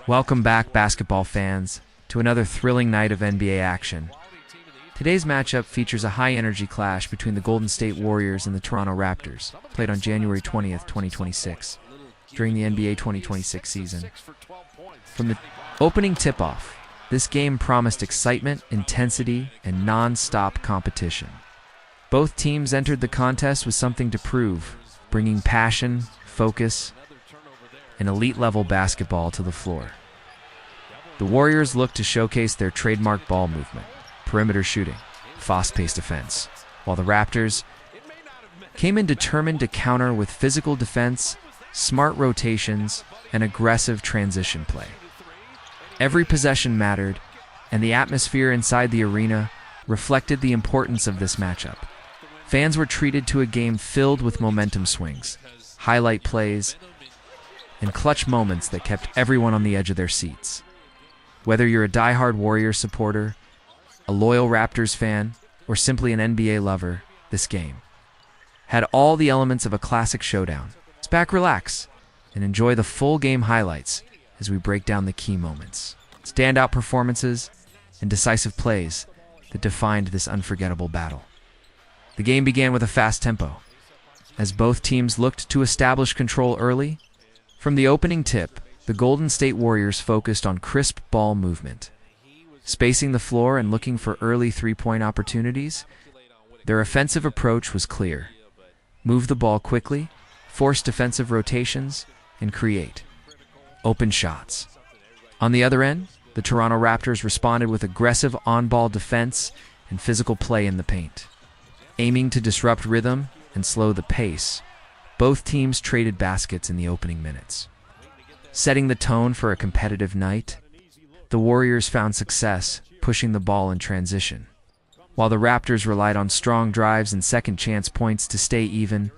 Welcome back, basketball fans, to another thrilling night of NBA action. Today's matchup features a high-energy clash between the Golden State Warriors and the Toronto Raptors, played on January 20th, 2026, during the NBA 2026 season. From the opening tip-off, this game promised excitement, intensity, and non-stop competition. Both teams entered the contest with something to prove, bringing passion, focus, and elite-level basketball to the floor. The Warriors looked to showcase their trademark ball movement, perimeter shooting, fast-paced defense, while the Raptors came in determined to counter with physical defense, smart rotations, and aggressive transition play. Every possession mattered, and the atmosphere inside the arena reflected the importance of this matchup. Fans were treated to a game filled with momentum swings, highlight plays, and clutch moments that kept everyone on the edge of their seats. Whether you're a die-hard Warriors supporter, a loyal Raptors fan, or simply an NBA lover, this game had all the elements of a classic showdown. Sit back, relax, and enjoy the full game highlights as we break down the key moments, standout performances, and decisive plays that defined this unforgettable battle. The game began with a fast tempo, as both teams looked to establish control early. From the opening tip, the Golden State Warriors focused on crisp ball movement, spacing the floor and looking for early three-point opportunities. Their offensive approach was clear: move the ball quickly, force defensive rotations, and create open shots. On the other end, the Toronto Raptors responded with aggressive on-ball defense and physical play in the paint. Aiming to disrupt rhythm and slow the pace, both teams traded baskets in the opening minutes. Setting the tone for a competitive night, the Warriors found success pushing the ball in transition, while the Raptors relied on strong drives and second-chance points to stay even.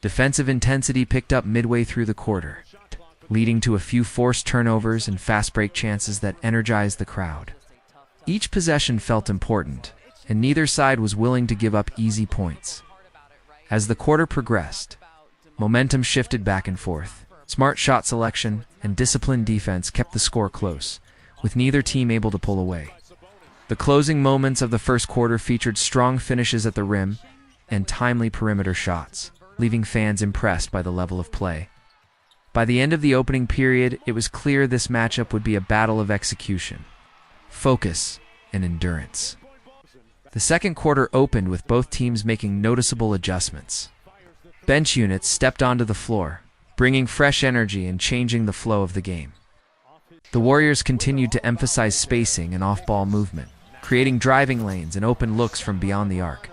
Defensive intensity picked up midway through the quarter, leading to a few forced turnovers and fast-break chances that energized the crowd. Each possession felt important, and neither side was willing to give up easy points. As the quarter progressed, momentum shifted back and forth. Smart shot selection and disciplined defense kept the score close, with neither team able to pull away. The closing moments of the first quarter featured strong finishes at the rim and timely perimeter shots, leaving fans impressed by the level of play. By the end of the opening period, it was clear this matchup would be a battle of execution, focus, and endurance. The second quarter opened with both teams making noticeable adjustments. Bench units stepped onto the floor, bringing fresh energy and changing the flow of the game. The Warriors continued to emphasize spacing and off-ball movement, creating driving lanes and open looks from beyond the arc.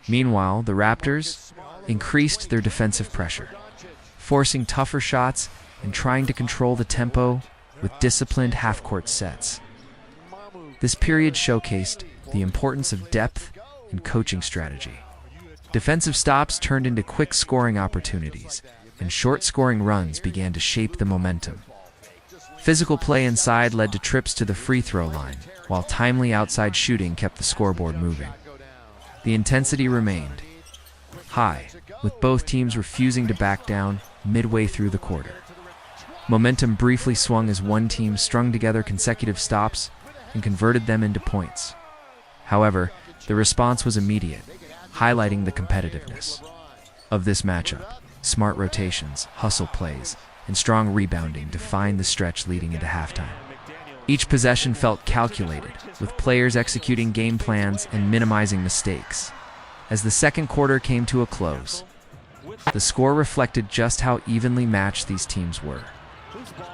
Meanwhile, the Raptors increased their defensive pressure, forcing tougher shots and trying to control the tempo with disciplined half-court sets. This period showcased the importance of depth and coaching strategy. Defensive stops turned into quick scoring opportunities, and short scoring runs began to shape the momentum. Physical play inside led to trips to the free throw line, while timely outside shooting kept the scoreboard moving. The intensity remained high, with both teams refusing to back down midway through the quarter. Momentum briefly swung as one team strung together consecutive stops and converted them into points. However, the response was immediate, highlighting the competitiveness of this matchup. Smart rotations, hustle plays, and strong rebounding defined the stretch leading into halftime. Each possession felt calculated, with players executing game plans and minimizing mistakes. As the second quarter came to a close, the score reflected just how evenly matched these teams were.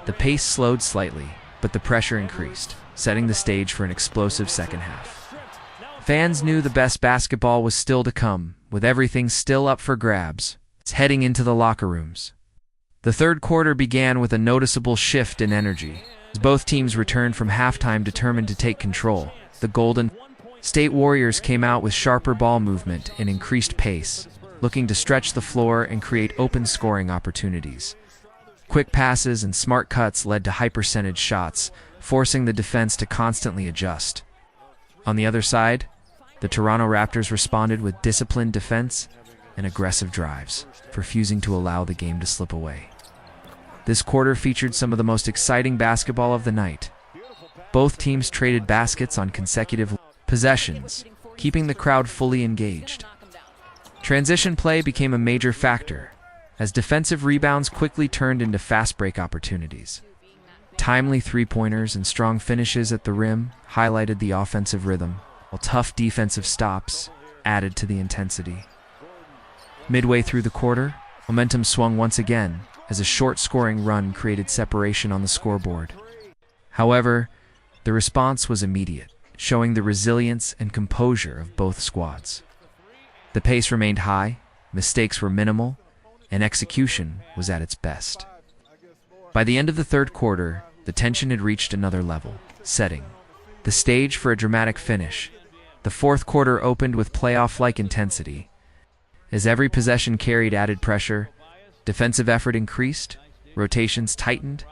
The pace slowed slightly, but the pressure increased, setting the stage for an explosive second half. Fans knew the best basketball was still to come, with everything still up for grabs. Heading into the locker rooms, the third quarter began with a noticeable shift in energy. As both teams returned from halftime determined to take control, the Golden State Warriors came out with sharper ball movement and increased pace, looking to stretch the floor and create open scoring opportunities. Quick passes and smart cuts led to high-percentage shots, forcing the defense to constantly adjust. On the other side, the Toronto Raptors responded with disciplined defense and aggressive drives, refusing to allow the game to slip away. This quarter featured some of the most exciting basketball of the night. Both teams traded baskets on consecutive possessions, keeping the crowd fully engaged. Transition play became a major factor, as defensive rebounds quickly turned into fast break opportunities. Timely three-pointers and strong finishes at the rim highlighted the offensive rhythm, while tough defensive stops added to the intensity. Midway through the quarter, momentum swung once again as a short scoring run created separation on the scoreboard. However, the response was immediate, showing the resilience and composure of both squads. The pace remained high, mistakes were minimal, and execution was at its best. By the end of the third quarter, the tension had reached another level, setting the stage for a dramatic finish. The fourth quarter opened with playoff-like intensity. As every possession carried added pressure, defensive effort increased, rotations tightened,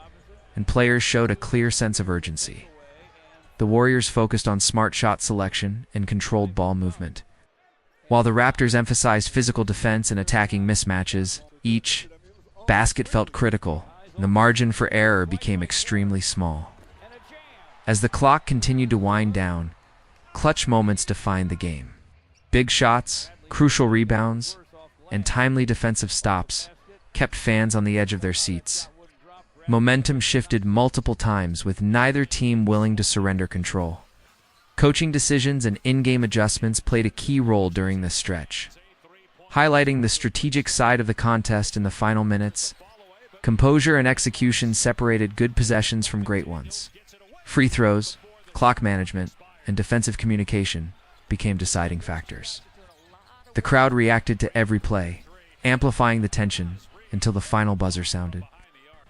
and players showed a clear sense of urgency. The Warriors focused on smart shot selection and controlled ball movement, while the Raptors emphasized physical defense and attacking mismatches. Each basket felt critical, and the margin for error became extremely small. As the clock continued to wind down, clutch moments defined the game. Big shots, crucial rebounds, and timely defensive stops kept fans on the edge of their seats. Momentum shifted multiple times, with neither team willing to surrender control. Coaching decisions and in-game adjustments played a key role during this stretch. Highlighting the strategic side of the contest in the final minutes, composure and execution separated good possessions from great ones. Free throws, clock management, and defensive communication became deciding factors. The crowd reacted to every play, amplifying the tension until the final buzzer sounded.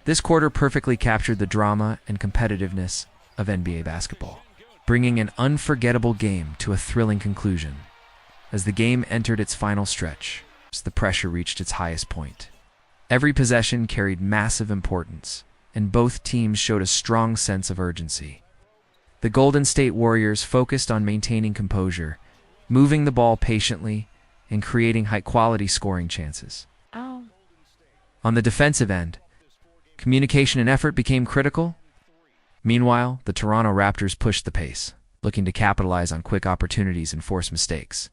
This quarter perfectly captured the drama and competitiveness of NBA basketball, bringing an unforgettable game to a thrilling conclusion. As the game entered its final stretch, the pressure reached its highest point. Every possession carried massive importance, and both teams showed a strong sense of urgency. The Golden State Warriors focused on maintaining composure, moving the ball patiently, and creating high-quality scoring chances. On the defensive end, communication and effort became critical. Meanwhile, the Toronto Raptors pushed the pace, looking to capitalize on quick opportunities and force mistakes.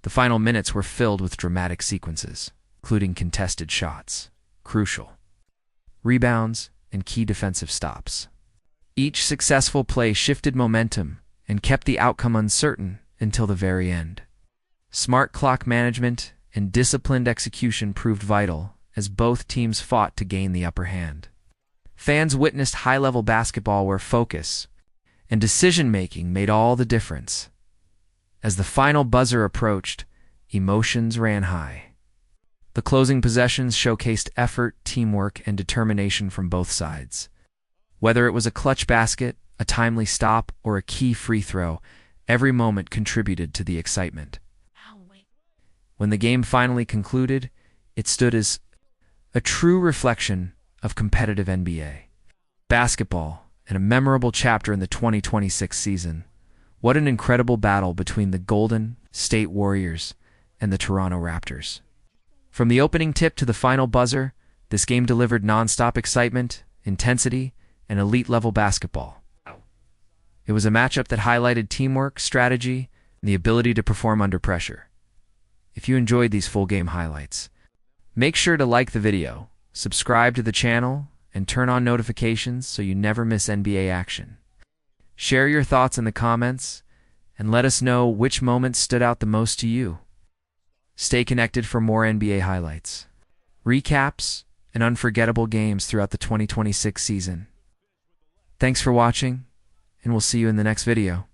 The final minutes were filled with dramatic sequences, including contested shots, crucial rebounds, and key defensive stops. Each successful play shifted momentum and kept the outcome uncertain until the very end. Smart clock management and disciplined execution proved vital as both teams fought to gain the upper hand. Fans witnessed high-level basketball where focus and decision-making made all the difference. As the final buzzer approached, emotions ran high. The closing possessions showcased effort, teamwork, and determination from both sides. Whether it was a clutch basket, a timely stop, or a key free throw, every moment contributed to the excitement. When the game finally concluded, it stood as a true reflection of competitive NBA basketball and a memorable chapter in the 2026 season. What an incredible battle between the Golden State Warriors and the Toronto Raptors. From the opening tip to the final buzzer, this game delivered nonstop excitement, intensity, and elite-level basketball. It was a matchup that highlighted teamwork, strategy, and the ability to perform under pressure. If you enjoyed these full game highlights, make sure to like the video, subscribe to the channel, and turn on notifications so you never miss NBA action. Share your thoughts in the comments, and let us know which moments stood out the most to you. Stay connected for more NBA highlights, recaps, and unforgettable games throughout the 2026 season. Thanks for watching, and we'll see you in the next video.